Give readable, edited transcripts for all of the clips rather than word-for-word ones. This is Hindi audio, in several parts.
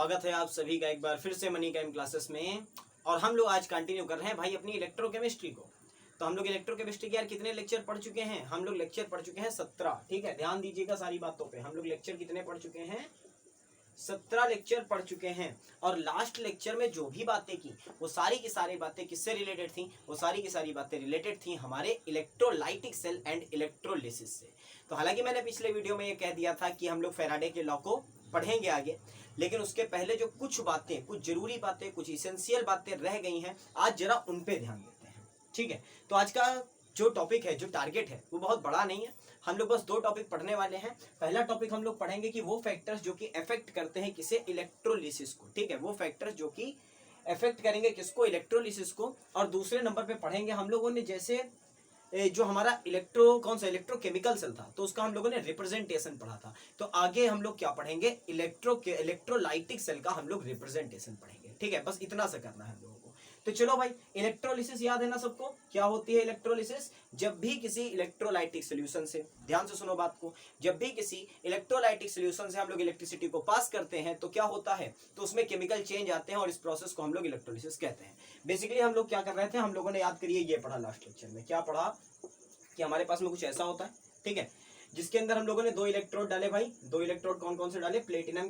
स्वागत है आप सभी का एक बार फिर से मनी केम क्लासेस में। और हम लोग आज कंटिन्यू कर रहे हैं भाई अपनी इलेक्ट्रोकेमिस्ट्री को। तो हम लोग इलेक्ट्रोकेमिस्ट्री के यार कितने लेक्चर पढ़ चुके हैं? हम लोग लेक्चर पढ़ चुके हैं 17। ठीक है, ध्यान दीजिएगा सारी बातों पे। हम लोग लेक्चर कितने पढ़ चुके हैं? 17 लेक्चर पढ़ चुके हैं। और लास्ट लेक्चर में जो भी बातें की वो सारी की सारी बातें किससे रिलेटेड थी? वो सारी की सारी बातें रिलेटेड थी हमारे इलेक्ट्रोलाइटिक सेल एंड इलेक्ट्रोलिसिस से। तो हालांकि मैंने पिछले वीडियो में ये कह दिया था कि हम लोग फैराडे के लॉ को पढ़ेंगे आगे, लेकिन उसके पहले जो कुछ बातें, कुछ जरूरी बातें, कुछ इसेंशियल बातें रह गई हैं, आज जरा उन पे ध्यान देते हैं। ठीक है, तो आज का जो टॉपिक है, जो टारगेट है, वो बहुत बड़ा नहीं है। हम लोग बस 2 टॉपिक पढ़ने वाले हैं। पहला टॉपिक हम लोग पढ़ेंगे कि वो फैक्टर्स जो कि अफेक्ट करते हैं किसे? इलेक्ट्रोलिसिस को। ठीक है, वो फैक्टर्स जो कि अफेक्ट करेंगे किसको? इलेक्ट्रोलिसिस को। और दूसरे नंबर पे पढ़ेंगे हम लोगों ने जैसे जो हमारा इलेक्ट्रोकेमिकल सेल था, तो उसका हम लोगों ने रिप्रेजेंटेशन पढ़ा था। तो आगे हम लोग क्या पढ़ेंगे? इलेक्ट्रोलाइटिक सेल का हम लोग रिप्रेजेंटेशन पढ़ेंगे। ठीक है, बस इतना सा करना है हम लोगों को। तो चलो भाई, इलेक्ट्रोलिसिस याद है ना सबको? क्या होती है इलेक्ट्रोलिसिस? जब भी किसी इलेक्ट्रोलाइटिक सोल्यूशन से, ध्यान से सुनो बात को, जब भी किसी इलेक्ट्रोलाइटिक सोल्यूशन से हम लोग इलेक्ट्रिसिटी को पास करते हैं तो क्या होता है? तो उसमें केमिकल चेंज आते हैं और इस प्रोसेस को हम लोग इलेक्ट्रोलिसिस कहते हैं। बेसिकली हम लोग क्या कर रहे थे? हम लोगों ने, याद करिए, ये पढ़ा लास्ट लेक्चर में। क्या पढ़ा? कि हमारे पास में कुछ ऐसा होता है, ठीक है, जिसके अंदर हम लोगों ने 2 इलेक्ट्रोड डाले भाई। 2 इलेक्ट्रोड कौन कौन से डाले? प्लेटिनम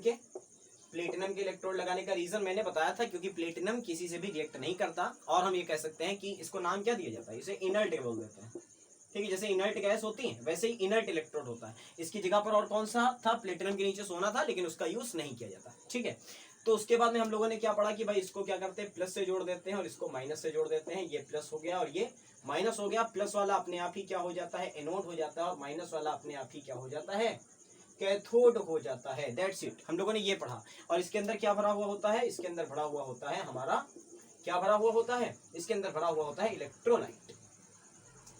के इलेक्ट्रोड लगाने का रीजन मैंने बताया था, क्योंकि प्लेटिनम किसी से भी रिएक्ट नहीं करता। और हम ये कह सकते हैं कि इसको नाम क्या दिया जाता है? इसे इनर्ट बोल देते हैं। ठीक है, जैसे इनर्ट गैस होती है वैसे ही इनर्ट इलेक्ट्रोड होता है। इसकी जगह पर और कौन सा था? प्लेटिनम के नीचे सोना था, लेकिन उसका यूज नहीं किया जाता। ठीक है, तो उसके बाद में हम लोगों ने क्या पढ़ा कि भाई इसको क्या करते हैं? प्लस से जोड़ देते हैं और इसको माइनस से जोड़ देते हैं। ये प्लस हो गया और ये माइनस हो गया। प्लस वाला अपने आप ही क्या हो जाता है? एनोड हो जाता है। और माइनस वाला अपने आप ही क्या हो जाता है? कैथोड हो जाता है। दैट्स इट, हम लोगों ने ये पढ़ा। और इसके अंदर क्या भरा हुआ होता है? इसके अंदर भरा हुआ होता है हमारा, क्या भरा हुआ होता है? इसके अंदर भरा हुआ होता है इलेक्ट्रोलाइट।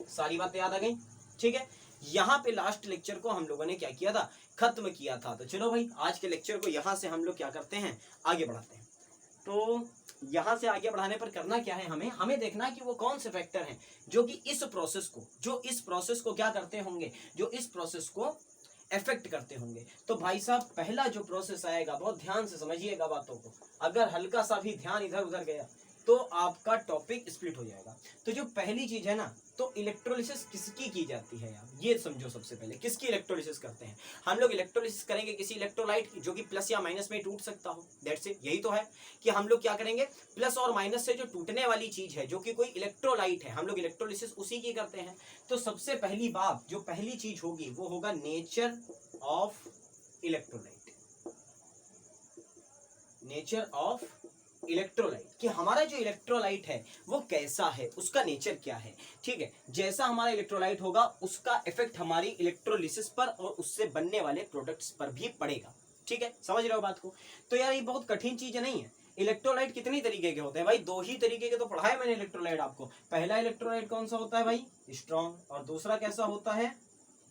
सारी बातें याद आ गई? ठीक है, यहाँ पे लास्ट लेक्चर को हम लोगों ने क्या किया था? खत्म किया था। तो चलो भाई, आज के लेक्चर को यहाँ से हम लोग क्या करते हैं? आगे बढ़ाते हैं। तो यहाँ से आगे बढ़ाने पर करना क्या है? हमें देखना कि वो कौन से फैक्टर हैं जो कि इस प्रोसेस को क्या करते होंगे? जो इस प्रोसेस को इफेक्ट करते होंगे। तो भाई साहब, पहला जो प्रोसेस आएगा, बहुत ध्यान से समझिएगा बातों को। अगर हल्का सा भी ध्यान इधर उधर गया तो आपका टॉपिक स्प्लिट हो जाएगा। तो जो पहली चीज है ना, तो इलेक्ट्रोलिसिस किसकी की जाती है यार? ये समझो। सबसे पहले किसकी इलेक्ट्रोलिसिस करते हैं? हम लोग इलेक्ट्रोलिसिस करेंगे किसी इलेक्ट्रोलाइट की, जो कि प्लस या माइनस में टूट सकता हो। दैट्स इट, यही तो है कि हम लोग क्या करेंगे? प्लस और माइनस से जो टूटने वाली चीज है, जो कि कोई इलेक्ट्रोलाइट है, हम लोग इलेक्ट्रोलिसिस उसी की करते हैं। तो सबसे पहली बात, जो पहली चीज होगी, वो होगा nature of electrolyte. Nature of electrolyte, कि हमारा जो इलेक्ट्रोलाइट है वो कैसा है, उसका नेचर क्या है। ठीक है, जैसा हमारा इलेक्ट्रोलाइट होगा उसका इफेक्ट हमारी इलेक्ट्रोलिसिस पर और उससे बनने वाले प्रोडक्ट्स पर भी पड़ेगा। ठीक है, समझ रहे हो बात को? तो यार ये बहुत कठिन चीज नहीं है। इलेक्ट्रोलाइट कितनी तरीके के होते हैं भाई? 2 ही तरीके के तो पढ़ाए मैंने इलेक्ट्रोलाइट आपको। पहला इलेक्ट्रोलाइट कौन सा होता है भाई? स्ट्रॉन्ग। और दूसरा कैसा होता है?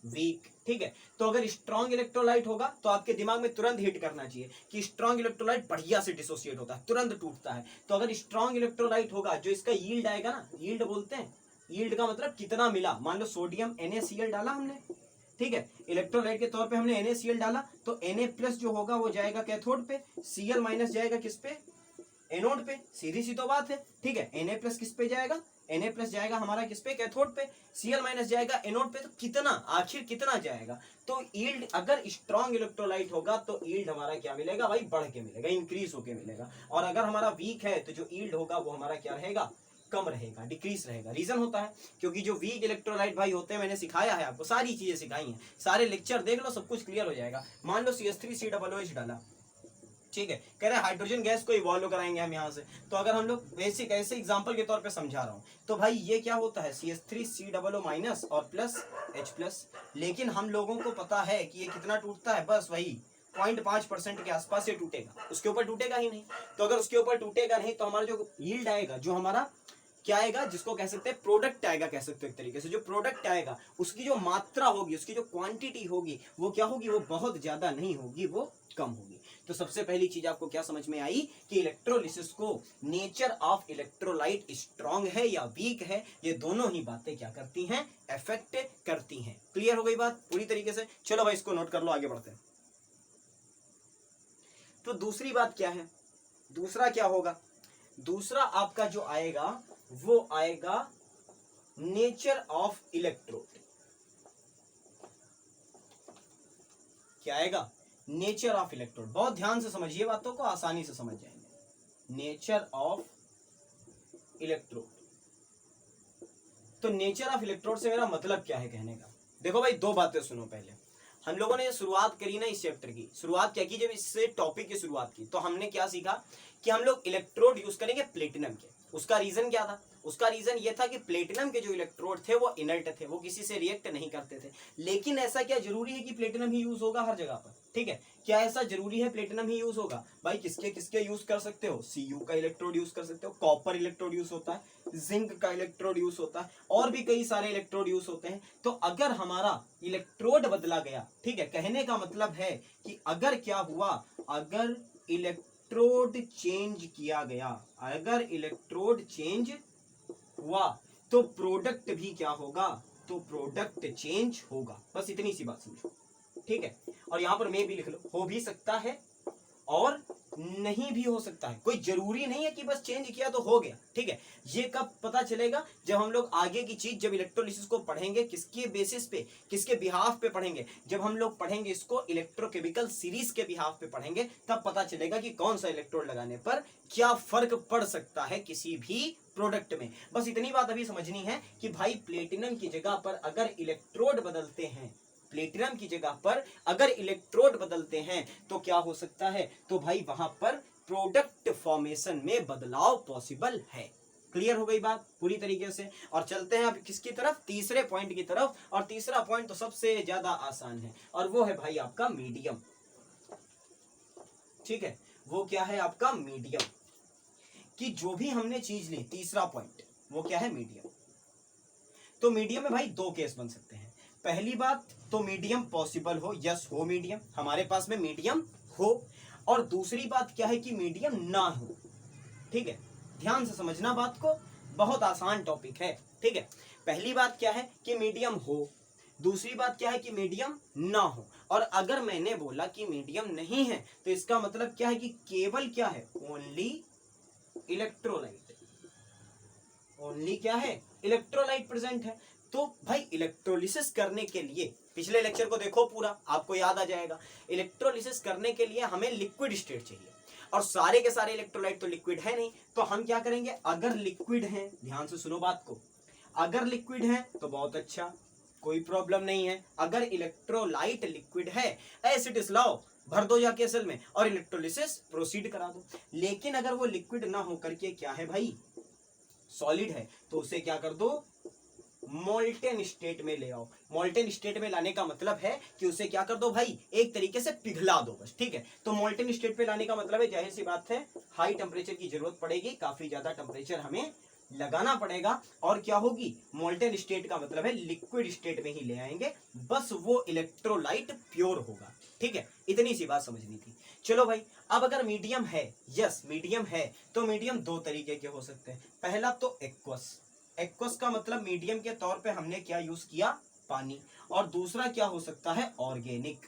वीक। ठीक है, तो अगर स्ट्रॉन्ग इलेक्ट्रोलाइट होगा तो आपके दिमाग में तुरंत हिट करना चाहिए कि स्ट्रॉन्ग इलेक्ट्रोलाइट बढ़िया से डिसोसिएट होता है, तुरंत टूटता है। तो अगर स्ट्रॉन्ग इलेक्ट्रोलाइट होगा, जो इसका यील्ड आएगा ना, यील्ड बोलते हैं, यील्ड का मतलब कितना मिला। मान लो सोडियम NaCl डाला हमने, ठीक है, इलेक्ट्रोलाइट के तौर पे हमने NaCl डाला, तो Na+ जो होगा वो जाएगा कैथोड पे, Cl- जाएगा किस पे? एनोड पे। सीधी सी तो बात है। ठीक है, Na+ किस पे जाएगा? Na+ जाएगा हमारा किस पे? कैथोड पे। Cl- जाएगा एनोड पे। तो कितना, आखिर कितना जाएगा? तो यील्ड, अगर स्ट्रॉन्ग इलेक्ट्रोलाइट होगा तो यील्ड हमारा क्या मिलेगा भाई? बढ़ के मिलेगा, इंक्रीज होके मिलेगा। और अगर हमारा वीक है तो जो यील्ड होगा वो हमारा क्या रहेगा? कम रहेगा, डिक्रीज रहेगा। रीजन होता है क्योंकि जो वीक इलेक्ट्रोलाइट भाई होते हैं, मैंने सिखाया है आपको, सारी चीजें सिखाई हैं, सारे लेक्चर देख लो, सब कुछ क्लियर हो जाएगा। मान लो CH3COOH डाला, ठीक है, कह रहे हैं हाइड्रोजन गैस को इवॉल्व कराएंगे हम यहाँ से। तो अगर हम लोग बेसिक ऐसे एग्जांपल के तौर पे समझा रहा हूँ, तो भाई ये क्या होता है? CH3COO- और H+। लेकिन हम लोगों को पता है कि ये कितना टूटता है? बस वही 0.5% के आसपास ये टूटेगा, उसके ऊपर टूटेगा ही नहीं। तो अगर उसके ऊपर टूटेगा नहीं तो हमारा जो यील्ड आएगा, जो हमारा क्या आएगा, जिसको कह सकते हैं प्रोडक्ट आएगा, कह सकते हो एक तरीके से, जो प्रोडक्ट आएगा उसकी जो मात्रा होगी, उसकी जो क्वांटिटी होगी, वो क्या होगी? वो बहुत ज्यादा नहीं होगी, वो कम होगी। तो सबसे पहली चीज आपको क्या समझ में आई कि इलेक्ट्रोलिसिस को नेचर ऑफ इलेक्ट्रोलाइट स्ट्रॉन्ग है या वीक है, ये दोनों ही बातें क्या करती हैं? इफेक्ट करती हैं। क्लियर हो गई बात पूरी तरीके से? चलो भाई इसको नोट कर लो, आगे बढ़ते हैं। तो दूसरी बात क्या है, दूसरा क्या होगा, दूसरा आपका जो आएगा वो आएगा नेचर ऑफ इलेक्ट्रोड। क्या आएगा, नेचर ऑफ इलेक्ट्रोड। बहुत ध्यान से समझिए बातों को, आसानी से समझ जाएंगे। नेचर ऑफ इलेक्ट्रोड, तो नेचर ऑफ इलेक्ट्रोड से मेरा मतलब क्या है कहने का। देखो भाई दो बातें सुनो, पहले हम लोगों ने शुरुआत करी ना इस चैप्टर की, शुरुआत क्या की, जब इससे टॉपिक की शुरुआत की तो हमने क्या सीखा कि हम लोग इलेक्ट्रोड यूज करेंगे प्लेटिनम के। उसका रीजन क्या था, उसका रीजन ये था कि प्लेटिनम के जो इलेक्ट्रोड थे वो इनर्ट थे, वो किसी से रिएक्ट नहीं करते थे। लेकिन ऐसा क्या जरूरी है कि प्लेटिनम ही यूज होगा हर जगह पर, ठीक है, क्या ऐसा जरूरी है प्लेटिनम ही यूज होगा? भाई किसके किसके यूज कर सकते हो, Cu का इलेक्ट्रोड यूज कर सकते हो, कॉपर इलेक्ट्रोड यूज होता है, जिंक का इलेक्ट्रोड यूज होता है, और भी कई सारे इलेक्ट्रोड यूज होते हैं। तो अगर हमारा इलेक्ट्रोड बदला गया, ठीक है, कहने का मतलब है कि अगर क्या हुआ, अगर इलेक्ट्रोड चेंज किया गया, अगर इलेक्ट्रोड चेंज हुआ तो प्रोडक्ट भी क्या होगा, तो प्रोडक्ट चेंज होगा। बस इतनी सी बात समझो, ठीक है। और यहां पर मैं भी लिख लो, हो भी सकता है और नहीं भी हो सकता है, कोई जरूरी नहीं है कि बस चेंज किया तो हो गया, ठीक है। ये कब पता चलेगा, जब हम लोग आगे की चीज, जब इलेक्ट्रोलिसिस को पढ़ेंगे, किसके बेसिस पे, किसके बिहाफ पे पढ़ेंगे, जब हम लोग पढ़ेंगे इसको इलेक्ट्रोकेमिकल सीरीज के बिहाफ पे पढ़ेंगे, तब पता चलेगा कि कौन सा इलेक्ट्रोड लगाने पर क्या फर्क पड़ सकता है किसी भी प्रोडक्ट में। बस इतनी बात अभी समझनी है कि भाई प्लेटिनम की जगह पर अगर इलेक्ट्रोड बदलते हैं, प्लेटिनम की जगह पर अगर इलेक्ट्रोड बदलते हैं तो क्या हो सकता है, तो भाई वहां पर प्रोडक्ट फॉर्मेशन में बदलाव पॉसिबल है। क्लियर हो गई बात पूरी तरीके से। और चलते हैं अब किसकी तरफ, तीसरे पॉइंट की तरफ। और तीसरा पॉइंट तो सबसे ज्यादा आसान है, और वो है भाई आपका मीडियम, ठीक है। वो क्या है आपका मीडियम, कि जो भी हमने चीज ली, तीसरा पॉइंट वो क्या है, मीडियम। तो मीडियम में भाई दो केस बन सकते हैं। पहली बात तो मीडियम पॉसिबल हो, यस हो मीडियम, हमारे पास में मीडियम हो। और दूसरी बात क्या है कि मीडियम ना हो, ठीक है। ध्यान से समझना बात को, बहुत आसान टॉपिक है, ठीक है। पहली बात क्या है कि मीडियम हो, दूसरी बात क्या है कि मीडियम ना हो। और अगर मैंने बोला कि मीडियम नहीं है तो इसका मतलब क्या है कि केवल क्या है, ओनली इलेक्ट्रोलाइट, ओनली क्या है, इलेक्ट्रोलाइट प्रेजेंट है। तो भाई इलेक्ट्रोलिसिस करने के लिए, पिछले लेक्चर को देखो पूरा, आपको याद आ जाएगा। इलेक्ट्रोलिसिस करने के लिए हमें लिक्विड स्टेट चाहिए, और सारे के सारे इलेक्ट्रोलाइट तो लिक्विड है नहीं, तो हम क्या करेंगे, अगर लिक्विड है, ध्यान से सुनो बात को, अगर लिक्विड है तो बहुत अच्छा, कोई प्रॉब्लम नहीं है। अगर इलेक्ट्रोलाइट लिक्विड है, एसिड लाओ, भर दो जाके असल में, और इलेक्ट्रोलिसिस प्रोसीड करा दो। लेकिन अगर वो लिक्विड ना होकर के क्या है भाई, सॉलिड है, तो उसे क्या कर दो, मोल्टेन स्टेट में ले आओ। मोल्टेन स्टेट में लाने का मतलब है कि उसे क्या कर दो भाई, एक तरीके से पिघला दो बस, ठीक है। तो मोल्टेन स्टेट पे लाने का मतलब है, जाहिर सी बात है, हाई टेम्परेचर की जरूरत पड़ेगी, काफी ज्यादा टेम्परेचर हमें लगाना पड़ेगा। और क्या होगी, मोल्टेन स्टेट का मतलब है लिक्विड स्टेट में ही ले आएंगे, बस वो इलेक्ट्रोलाइट प्योर होगा, ठीक है। इतनी सी बात समझनी थी। चलो भाई, अब अगर मीडियम है, यस मीडियम है, तो मीडियम दो तरीके के हो सकते हैं। पहला तो एक्वस, एक्वस का मतलब मीडियम के तौर पे हमने क्या यूज किया, पानी। और दूसरा क्या हो सकता है, ऑर्गेनिक।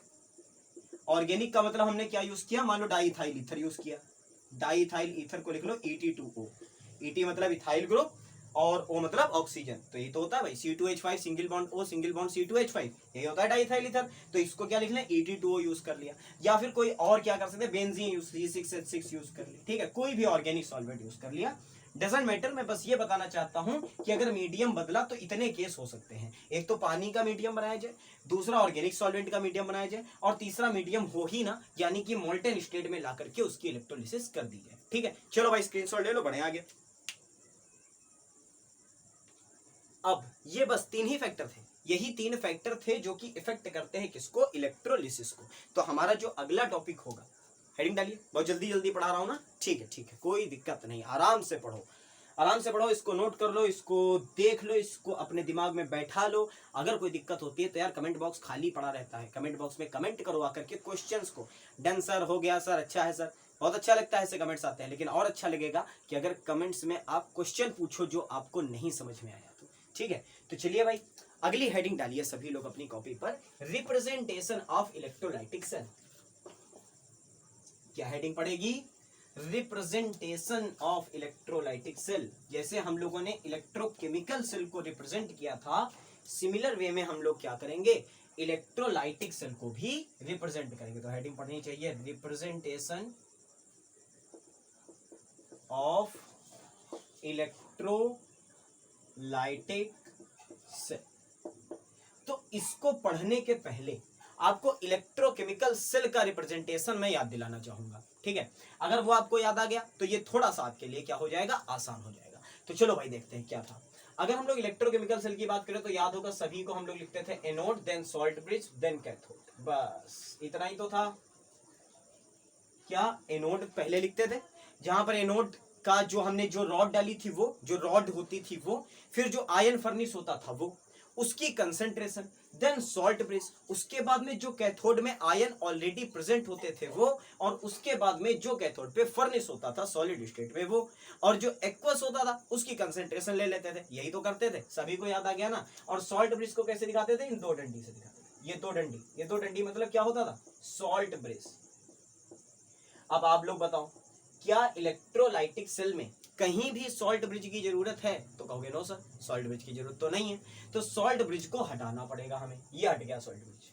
ऑर्गेनिक का मतलब हमने क्या यूज किया, मान लो डाईइथाइल ईथर यूज किया, डाईइथाइल ईथर को लिख लो ET2O, ET मतलब इथाइल ग्रुप, और O मतलब ऑक्सीजन, तो ये तो होता है भाई C2H5 single bond O single bond C2H5, ये होता है डाईइथाइल ईथर। तो इसको क्या लिख लें, ET2O यूज कर लिया। या फिर कोई और क्या कर सकते हैं, बेंजीन यूज, C6H6 यूज कर लिया, ठीक है, कोई भी ऑर्गेनिक सॉल्वेंट यूज कर लिया, डजंट मैटर। मैं बस ये बताना चाहता हूं कि अगर मीडियम बदला तो इतने केस हो सकते हैं, एक तो पानी का मीडियम बनाया जाए, दूसरा ऑर्गेनिक सॉल्वेंट का मीडियम बनाया जाए, और तीसरा मीडियम हो ही ना, यानी कि मोल्टेन स्टेट में ला करके उसकी इलेक्ट्रोलिसिस कर दी जाए, ठीक है। चलो भाई स्क्रीनशॉट ले लो, बढ़े आगे। अब ये बस तीन ही फैक्टर थे, यही तीन फैक्टर थे जो कि इफेक्ट करते हैं किसको, इलेक्ट्रोलिसिस को। तो हमारा जो अगला टॉपिक होगा, हेडिंग डालिए, बहुत जल्दी जल्दी पढ़ा रहा हूं ना, ठीक है ठीक है, कोई दिक्कत नहीं, आराम से पढ़ो, आराम से पढ़ो, इसको नोट कर लो, इसको देख लो, इसको अपने दिमाग में बैठा लो। अगर कोई दिक्कत होती है तो यार कमेंट बॉक्स खाली पड़ा रहता है, कमेंट बॉक्स में कमेंट करो आकर के क्वेश्चंस को, डन सर, हो गया सर, अच्छा है सर, बहुत अच्छा लगता है ऐसे कमेंट्स आते हैं। लेकिन और अच्छा लगेगा कि अगर कमेंट्स में आप क्वेश्चन पूछो जो आपको नहीं समझ में आया तो, ठीक है। तो चलिए भाई अगली हेडिंग डालिए सभी लोग अपनी कॉपी पर, रिप्रेजेंटेशन ऑफ इलेक्ट्रोलाइटिक सेल। क्या हेडिंग पड़ेगी? Representation of electrolytic cell. जैसे हम लोगों ने इलेक्ट्रोकेमिकल सेल को रिप्रेजेंट किया था, सिमिलर वे में हम लोग क्या करेंगे? इलेक्ट्रोलाइटिक सेल को भी रिप्रेजेंट करेंगे। तो हेडिंग पढ़नी चाहिए रिप्रेजेंटेशन ऑफ इलेक्ट्रोलाइटिक सेल। तो इसको पढ़ने के पहले आपको इलेक्ट्रोकेमिकल सेल का रिप्रेजेंटेशन मैं याद दिलाना चाहूंगा, ठीक है? अगर वो आपको याद आ गया तो ये थोड़ा सा आपके लिए क्या हो जाएगा? आसान हो जाएगा। तो चलो भाई देखते हैं क्या था। अगर हम लोग इलेक्ट्रोकेमिकल सेल की बात करें तो याद होगा सभी को, हम लोग लिखते थे anode, then salt bridge, then cathode. बस इतना ही तो था। क्या एनोड पहले लिखते थे, जहां पर एनोड का जो हमने जो रॉड डाली थी, वो जो रॉड होती थी वो, फिर जो आयन फर्निश होता था वो, उसकी कंसंट्रेशन, देन सॉल्ट ब्रिज, उसके बाद में जो कैथोड में आयन ऑलरेडी प्रेजेंट होते थे वो, और उसके बाद में जो कैथोड पे फर्निश होता था सॉलिड स्टेट में वो, और जो एक्वस होता था उसकी कंसंट्रेशन ले लेते थे। यही तो करते थे, सभी को याद आ गया ना? और सॉल्ट ब्रिज को कैसे दिखाते थे? इन दो डंडी से दिखाते थे। ये दो डंडी मतलब क्या होता था? Salt bridge. अब आप लोग बताओ, क्या इलेक्ट्रोलाइटिक सेल में कहीं भी सॉल्ट ब्रिज की जरूरत है? तो कहोगे नो सर, सॉल्ट ब्रिज की जरूरत तो नहीं है। तो सॉल्ट ब्रिज को हटाना पड़ेगा हमें। ये हट गया सॉल्ट ब्रिज,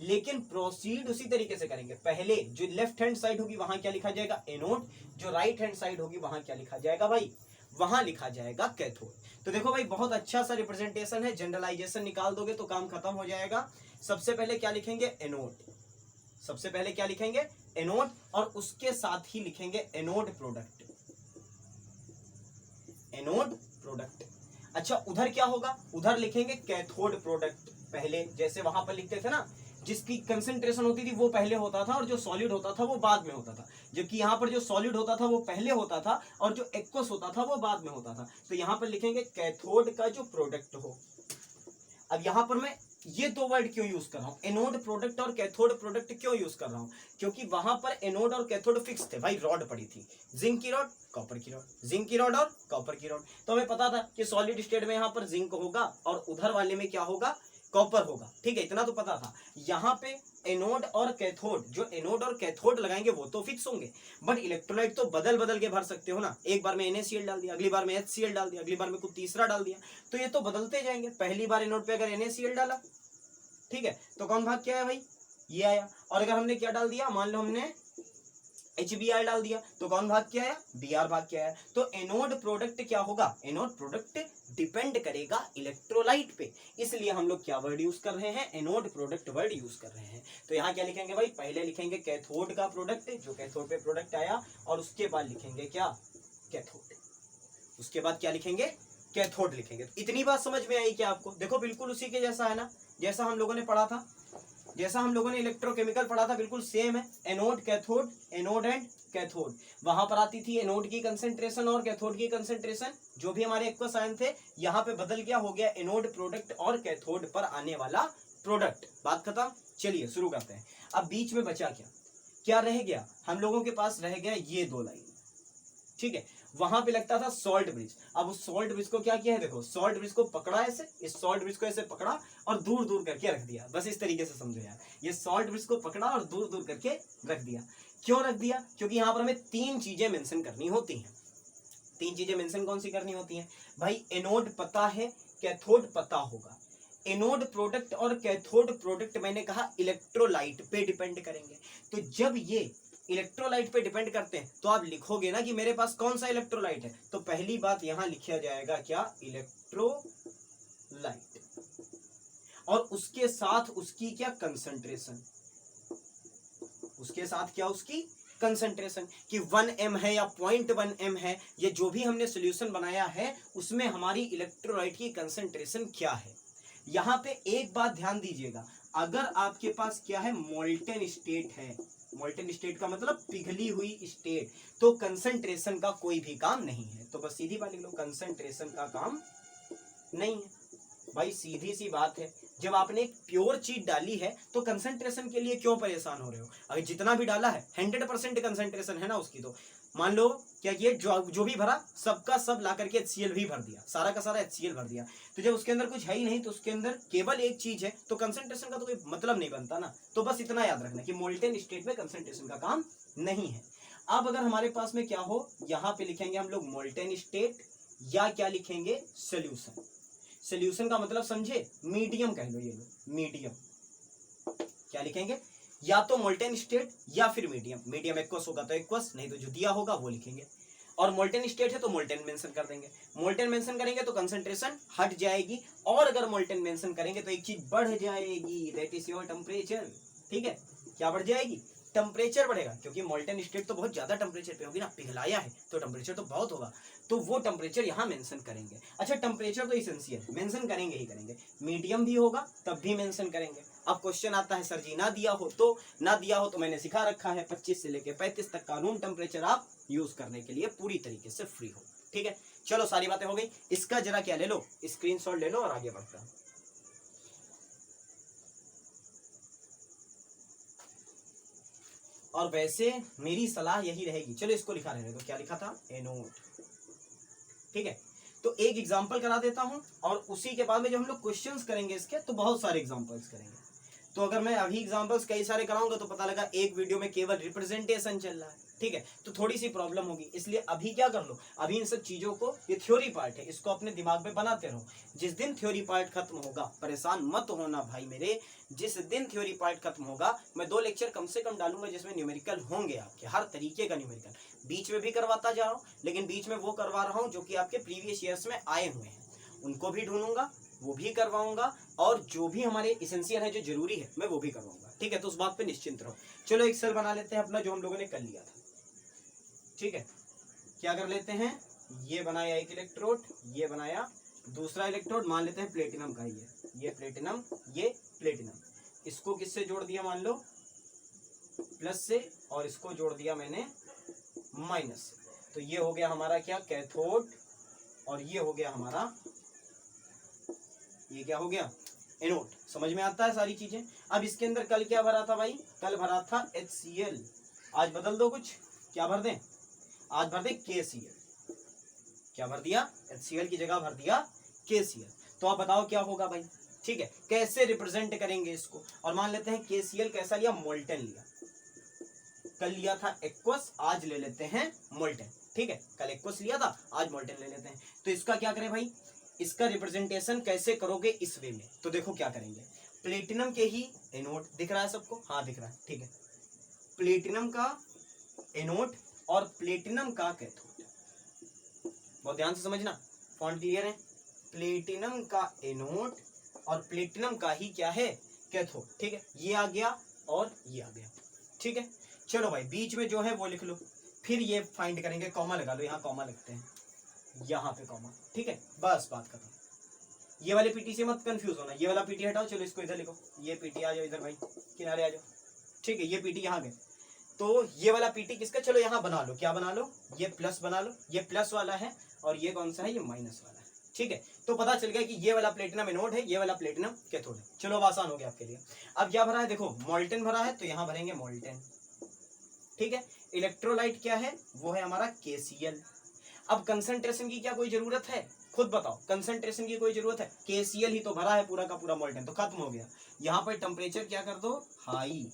लेकिन प्रोसीड उसी तरीके से करेंगे। पहले जो लेफ्ट हैंड साइड होगी वहां क्या लिखा जाएगा? एनोड। जो राइट हैंड साइड होगी वहां क्या लिखा जाएगा भाई? वहां लिखा जाएगा कैथोड। तो देखो भाई, बहुत अच्छा सा रिप्रेजेंटेशन है। जनरलाइजेशन निकाल दोगे तो काम खत्म हो जाएगा। सबसे पहले क्या लिखेंगे? एनोड। सबसे पहले क्या लिखेंगे? एनोड, और उसके साथ ही लिखेंगे एनोड प्रोडक्ट। Anode product. अच्छा, उधर क्या होगा? उधर लिखेंगे कैथोड प्रोडक्ट पहले, जैसे वहां पर लिखते थे ना, जिसकी कंसंट्रेशन होती थी वो पहले होता था और जो सॉलिड होता था वो बाद में होता था। जबकि यहाँ पर जो सॉलिड होता था वो पहले होता था और जो एक्वस होता था वो बाद में होता था। तो यहाँ पर लिखेंगे कैथोड का जो प्रोडक्ट हो। अब यहाँ पर मैं ये दो वर्ड क्यों यूज कर रहा हूं? एनोड प्रोडक्ट और कैथोड प्रोडक्ट क्यों यूज कर रहा हूं? क्योंकि वहां पर एनोड और कैथोड फिक्स थे भाई। रॉड पड़ी थी, जिंक की रॉड, कॉपर की रॉड, जिंक की रॉड और कॉपर की रॉड। तो हमें पता था कि सॉलिड स्टेट में यहाँ पर जिंक होगा और उधर वाले में क्या होगा? कॉपर होगा। ठीक है, इतना तो पता था। यहाँ पे एनोड और कैथोड, जो एनोड और कैथोड लगाएंगे वो तो फिक्स होंगे, बट इलेक्ट्रोलाइट तो बदल बदल के भर सकते हो ना। एक बार में NaCl डाल दिया, अगली बार में HCl डाल दिया, अगली बार में कुछ तीसरा डाल दिया, तो ये तो बदलते जाएंगे। पहली बार एनोड पे अगर NaCl डाला, ठीक है, तो कौन भाग क्या है भाई? ये आया। और अगर हमने क्या डाल दिया, मान लो हमने HBr डाल दिया, तो कौन भाग के आया? Br भाग के आया। तो एनोड प्रोडक्ट क्या होगा? एनोड प्रोडक्ट डिपेंड करेगा इलेक्ट्रोलाइट पे, इसलिए हम लोग क्या वर्ड यूज कर रहे हैं? एनोड प्रोडक्ट वर्ड यूज कर रहे हैं। तो यहाँ क्या लिखेंगे भाई? पहले लिखेंगे कैथोड का प्रोडक्ट, जो कैथोड पे प्रोडक्ट आया, और उसके बाद लिखेंगे क्या? कैथोड। उसके बाद क्या लिखेंगे? कैथोड लिखेंगे। इतनी बात समझ में आई क्या आपको? देखो बिल्कुल उसी के जैसा है ना, जैसा हम लोगों ने पढ़ा था, जैसा हम लोगों ने इलेक्ट्रोकेमिकल पढ़ा था, बिल्कुल सेम है। Anode cathode, anode and cathode. वहां पर आती थी एनोड की कंसंट्रेशन और कैथोड की कंसंट्रेशन, जो भी हमारे एक्वस आयन थे। यहाँ पे बदल गया, हो गया एनोड प्रोडक्ट और कैथोड पर आने वाला प्रोडक्ट। बात खत्म। चलिए शुरू करते हैं। अब बीच में बचा क्या? क्या रह गया? हम लोगों के पास रह गया ये दो लाइन, ठीक है। वहां पे लगता था सॉल्ट ब्रिज। अब उस सॉल्ट ब्रिज को क्या किया है? देखो, सॉल्ट ब्रिज को पकड़ा ऐसे, इस सॉल्ट ब्रिज को ऐसे पकड़ा और दूर दूर करके रख दिया। बस इस तरीके से समझो यार, ये सॉल्ट ब्रिज को पकड़ा और दूर दूर करके रख दिया। क्यों रख दिया? क्योंकि यहाँ पर हमें तीन चीजें मेंशन करनी होती हैं। तीन चीजें मेंशन कौन सी करनी होती हैं भाई? एनोड पता है, कैथोड पता होगा। एनोड प्रोडक्ट और कैथोड प्रोडक्ट मैंने कहा इलेक्ट्रोलाइट पे डिपेंड करेंगे। तो जब ये इलेक्ट्रोलाइट पे डिपेंड करते हैं तो आप लिखोगे ना कि मेरे पास कौन सा इलेक्ट्रोलाइट है, तो पहली बात यहां लिखा जाएगा क्या? इलेक्ट्रोलाइट। और उसके साथ उसकी क्या? कंसंट्रेशन। उसके साथ क्या? उसकी कंसंट्रेशन, कि 1m है या 0.1m है, ये जो भी हमने सॉल्यूशन बनाया है उसमें हमारी इलेक्ट्रोलाइट की कंसंट्रेशन क्या है। यहां पे एक बात ध्यान दीजिएगा, अगर आपके पास क्या है? मोल्टेन स्टेट है, मोल्टेन स्टेट का मतलब पिघली हुई स्टेट, तो कंसंट्रेशन का कोई भी काम नहीं है। तो बस सीधी बात लिख लो, कंसंट्रेशन का काम नहीं है भाई। सीधी सी बात है, जब आपने एक प्योर चीज डाली है तो कंसंट्रेशन के लिए क्यों परेशान हो रहे हो? अगर जितना भी डाला है 100% कंसंट्रेशन है ना उसकी, तो मान लो क्या किए, जो भी भरा सबका सब ला करके HCl भी भर दिया, सारा का सारा HCl भर दिया, तो जब उसके अंदर कुछ है ही नहीं, तो उसके अंदर केवल एक चीज है, तो कंसंट्रेशन का तो कोई मतलब नहीं बनता ना। तो बस इतना याद रखना कि मोल्टेन स्टेट में कंसंट्रेशन का काम नहीं है। अब अगर हमारे पास में क्या हो, यहाँ पे लिखेंगे हम लोग मोल्टेन स्टेट या क्या लिखेंगे सोल्यूशन। सोल्यूशन का मतलब समझे, मीडियम कह लो, ये लो मीडियम। क्या लिखेंगे, या तो मोल्टेन स्टेट या फिर मीडियम। मीडियम एक्वस होगा तो एक्वस, नहीं तो जो दिया होगा वो लिखेंगे। और मोल्टेन स्टेट है तो मोल्टेन मेंशन कर देंगे। मोल्टेन मेंशन करेंगे तो कंसंट्रेशन हट जाएगी, और अगर मोल्टेन मेंशन करेंगे तो एक चीज बढ़ जाएगी, दैट इज योर टेम्परेचर। ठीक है, क्या बढ़ जाएगी, टेम्परेचर बढ़ेगा, क्योंकि मोल्टेन स्टेट तो बहुत ज्यादा टेम्परेचर पे होगी ना, पिघलाया है तो टेम्परेचर तो बहुत होगा, तो वो टेम्परेचर यहाँ मेंशन करेंगे। अच्छा, टेम्परेचर तो इसेंशियल मेंशन करेंगे ही करेंगे, मीडियम भी होगा तब भी मेंशन करेंगे। अब क्वेश्चन आता है सर जी ना दिया हो तो, ना दिया हो तो मैंने सिखा रखा है 25 से लेकर 35 तक का रूम टेम्परेचर आप यूज करने के लिए पूरी तरीके से फ्री हो। ठीक है, चलो सारी बातें हो गई। इसका जरा क्या ले लो, स्क्रीनशॉट ले लो और आगे बढ़ते हैं। और वैसे मेरी सलाह यही रहेगी, चलो इसको लिखा रहने दो, क्या लिखा था, एनोड। ठीक है, तो एक एग्जांपल करा देता हूं, और उसी के बाद में जब हम लोग क्वेश्चंस करेंगे इसके, तो बहुत सारे एग्जांपल्स करेंगे। तो अगर मैं अभी एग्जांपल्स कई सारे कराऊंगा तो पता लगा एक वीडियो में केवल रिप्रेजेंटेशन चल रहा है। ठीक है, तो थोड़ी सी प्रॉब्लम होगी, इसलिए अभी क्या कर लो, अभी इन सब चीजों को, ये थ्योरी पार्ट है, इसको अपने दिमाग में बनाते रहो। जिस दिन थ्योरी पार्ट खत्म होगा, परेशान मत होना भाई मेरे, जिस दिन थ्योरी पार्ट खत्म होगा मैं 2 लेक्चर कम से कम डालूंगा जिसमें न्यूमेरिकल होंगे, आपके हर तरीके का न्यूमेरिकल। बीच में भी करवाता जा रहा हूँ, लेकिन बीच में वो करवा रहा हूँ जो कि आपके प्रीवियस ईयर्स में आए हुए हैं, उनको भी ढूंढूंगा, वो भी करवाऊंगा, और जो भी हमारे इसेंशियल है, जो जरूरी है, मैं वो भी करवाऊंगा। ठीक है, तो उस बात पे निश्चिंत रहो। चलो एक सेल बना लेते हैं अपना, जो हम लोगों ने कर लिया था। ठीक है, क्या कर लेते हैं, ये बनाया एक इलेक्ट्रोड, ये बनाया दूसरा इलेक्ट्रोड, मान लेते हैं प्लेटिनम का, ये प्लेटिनम, ये प्लेटिनम। इसको किससे जोड़ दिया, मान लो प्लस से, और इसको जोड़ दिया मैंने माइनस से। तो ये हो गया हमारा क्या, कैथोड, और ये हो गया हमारा, ये क्या हो गया, एनोड। समझ में आता है सारी चीजें। अब इसके अंदर कल क्या भरा था भाई, कल भरा था HCl। आज बदल दो कुछ, क्या भर दें, आज भर दें KCl। क्या भर दिया, HCl की जगह भर दिया KCl। तो आप बताओ क्या होगा भाई। ठीक है, कैसे रिप्रेजेंट करेंगे इसको, और मान लेते हैं KCl कैसा लिया, मोल्टेन लिया। कल लिया था एक्वस, आज ले लेते हैं मोल्टेन। ठीक है, कल एक्वस लिया था, आज मोल्टेन ले लेते हैं। तो इसका क्या करें भाई, इसका रिप्रेजेंटेशन कैसे करोगे इस वे में, तो देखो क्या करेंगे, प्लेटिनम के ही एनोड, दिख रहा है सबको, हाँ दिख रहा है, ठीक है, प्लेटिनम का एनोड और प्लेटिनम का कैथोड। बहुत ध्यान से समझना, फॉन्ट क्लियर है, प्लेटिनम का एनोड और प्लेटिनम का ही क्या है, कैथोड। ठीक है, ये आ गया और ये आ गया। ठीक है, चलो भाई बीच में जो है वो लिख लो, फिर ये फाइंड करेंगे, कॉमा लगा लो, यहाँ कॉमा लगते हैं, यहाँ पे कॉमा। ठीक है, बस बात खत्म। ये वाले पीटी से मत कंफ्यूज होना, ये वाला पीटी हटाओ, चलो इसको इधर लिखो, ये पीटी आ जाओ इधर भाई, किनारे आ जाओ। ठीक है, ये पीटी यहाँ गए, तो ये वाला पीटी किसका, चलो यहाँ बना लो, क्या बना लो, ये प्लस बना लो, ये प्लस वाला है, और ये कौन सा है, ये माइनस वाला है। ठीक है, तो पता चल गया कि ये वाला प्लेटिनम एनोड है, ये वाला प्लेटिनम कैथोड है। चलो अब आसान हो गया आपके लिए। अब क्या भरा है, देखो मोल्टेन भरा है, तो यहाँ भरेंगे मोल्टेन। ठीक है, इलेक्ट्रोलाइट क्या है, वो है हमारा KCl। अब कंसंट्रेशन की क्या कोई जरूरत है, खुद बताओ, कंसंट्रेशन की कोई जरूरत है, KCl ही तो भरा है पूरा का पूरा मोल्टेन, तो खत्म हो गया। यहाँ पर टेम्परेचर क्या कर दो, हाई,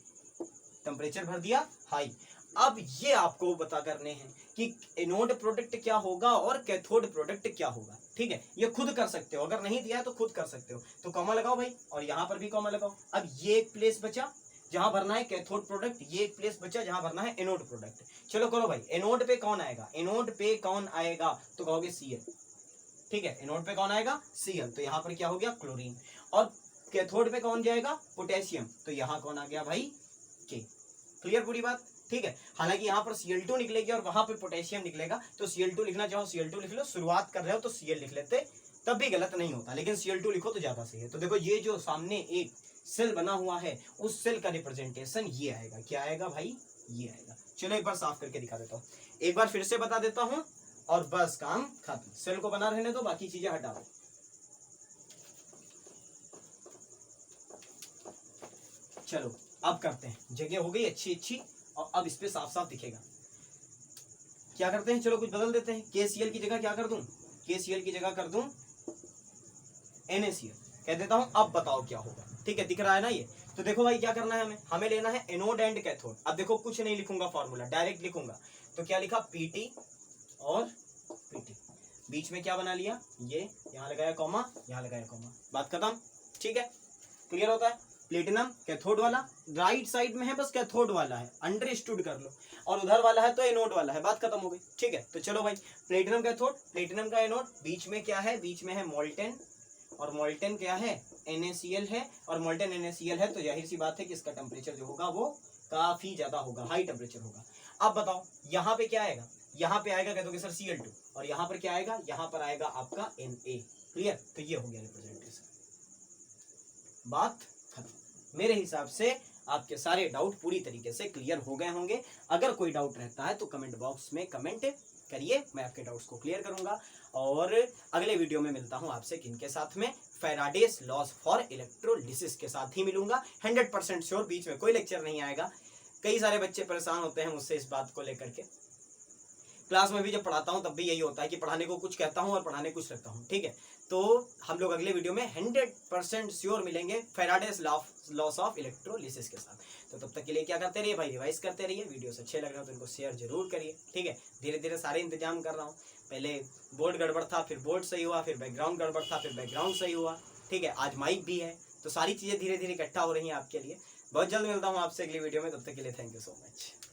टेम्परेचर भर दिया हाई। अब ये आपको पता करने हैं कि एनोड प्रोडक्ट क्या होगा और कैथोड प्रोडक्ट क्या होगा। ठीक है, ये खुद कर सकते हो, अगर नहीं दिया है तो खुद कर सकते हो। तो कॉमा लगाओ भाई, और यहाँ पर भी कॉमा लगाओ। अब ये एक प्लेस बचा जहां भरना है कैथोड प्रोडक्ट, ये एक प्लेस बचा जहां भरना है एनोड प्रोडक्ट। चलो करो भाई, एनोड पे कौन आएगा, एनोड पे कौन आएगा, तो कहोगे Cl। ठीक है, एनोड पे कौन आएगा, Cl, तो यहाँ पर क्या हो गया, क्लोरीन। और कैथोड पे कौन जाएगा, पोटेशियम, तो यहाँ कौन आ गया भाई, K। क्लियर पूरी बात। ठीक है, हालांकि यहाँ पर Cl2 निकलेगी और वहां पे पोटेशियम निकलेगा, तो Cl2 लिखना चाहो Cl2 लिख लो, शुरुआत कर रहे हो तो Cl लिख लेते, तब भी गलत नहीं होता, लेकिन Cl2 लिखो तो ज्यादा सही है। तो देखो ये जो सामने एक सेल बना हुआ है, उस सेल का रिप्रेजेंटेशन ये आएगा, क्या आएगा भाई, ये आएगा। चलो एक बार साफ करके दिखा देता हूँ, एक बार फिर से बता देता हूँ, और बस काम खत्म। सेल को बना रहने दो, बाकी चीजें हटा दो। चलो अब करते हैं, जगह हो गई अच्छी अच्छी, और अब इस पे साफ साफ दिखेगा। क्या करते हैं, चलो कुछ बदल देते हैं, KCl की जगह क्या कर दूं, KCl की जगह कर दूं NaCl कह देता हूं। अब बताओ क्या होगा, ठीक है, दिख रहा है ना ये, तो देखो भाई क्या करना है, हमें लेना है एनोड एंड कैथोड। अब देखो कुछ नहीं लिखूंगा फॉर्मूला, डायरेक्ट लिखूंगा। तो क्या लिखा, पीटी और पीटी, बीच में क्या बना लिया, ये यहाँ लगाया कॉमा, यहाँ लगाया कॉमा, बात खत्म। ठीक है, क्लियर होता है। प्लेटिनम कैथोड वाला राइट साइड में है, बस कैथोड वाला है, अंडरस्टूड कर लो, और उधर वाला है तो एनोड वाला है, बात खत्म हो गई। ठीक है, तो चलो भाई, प्लेटिनम कैथोड, प्लेटिनम का एनोड, बीच में क्या है, बीच में है मोल्टेन, और मोल्टेन क्या है, NaCl है, और मोल्टेन NaCl है, तो जाहिर सी बात है कि इसका टेम्परेचर जो होगा वो काफी ज्यादा होगा, हाई टेम्परेचर होगा। अब बताओ यहाँ पे क्या आएगा, यहाँ पे आएगा कह दोगे सर Cl2, और यहाँ पर क्या आएगा, यहाँ पर आएगा आपका Na। क्लियर, तो ये हो गया रिप्रेजेंटेशन, बात खत्म। मेरे हिसाब से आपके सारे डाउट पूरी तरीके से क्लियर हो गए होंगे। अगर कोई डाउट रहता है तो कमेंट बॉक्स में कमेंट करिए, मैं आपके डाउट्स को क्लियर करूंगा। और अगले वीडियो में मिलता हूं आपसे किनके साथ में, फैराडेस लॉज फॉर इलेक्ट्रोलिसिस के साथ ही मिलूंगा, 100% श्योर। बीच में कोई लेक्चर नहीं आएगा। कई सारे बच्चे परेशान होते हैं मुझसे इस बात को लेकर के, क्लास में भी जब पढ़ाता हूं तब भी यही होता है कि पढ़ाने को कुछ कहता हूं और पढ़ाने कुछ रखता हूं। ठीक है, तो हम लोग अगले वीडियो में 100% श्योर मिलेंगे फैराडेस लॉस ऑफ इलेक्ट्रोलिसिस के साथ। तो तब तक के लिए क्या करते रहिए भाई, रिवाइज करते रहिए। वीडियोस अच्छे लग रहे हो तो इनको शेयर जरूर करिए। ठीक है, धीरे धीरे सारे इंतजाम कर रहा हूँ। पहले बोर्ड गड़बड़ था, फिर बोर्ड सही हुआ, फिर बैकग्राउंड गड़बड़ था, फिर बैकग्राउंड सही हुआ। ठीक है, आज माइक भी है, तो सारी चीज़ें धीरे धीरे इकट्ठा हो रही हैं आपके लिए। बहुत जल्द मिलता हूँ आपसे अगली वीडियो में, तब तक के लिए थैंक यू सो मच।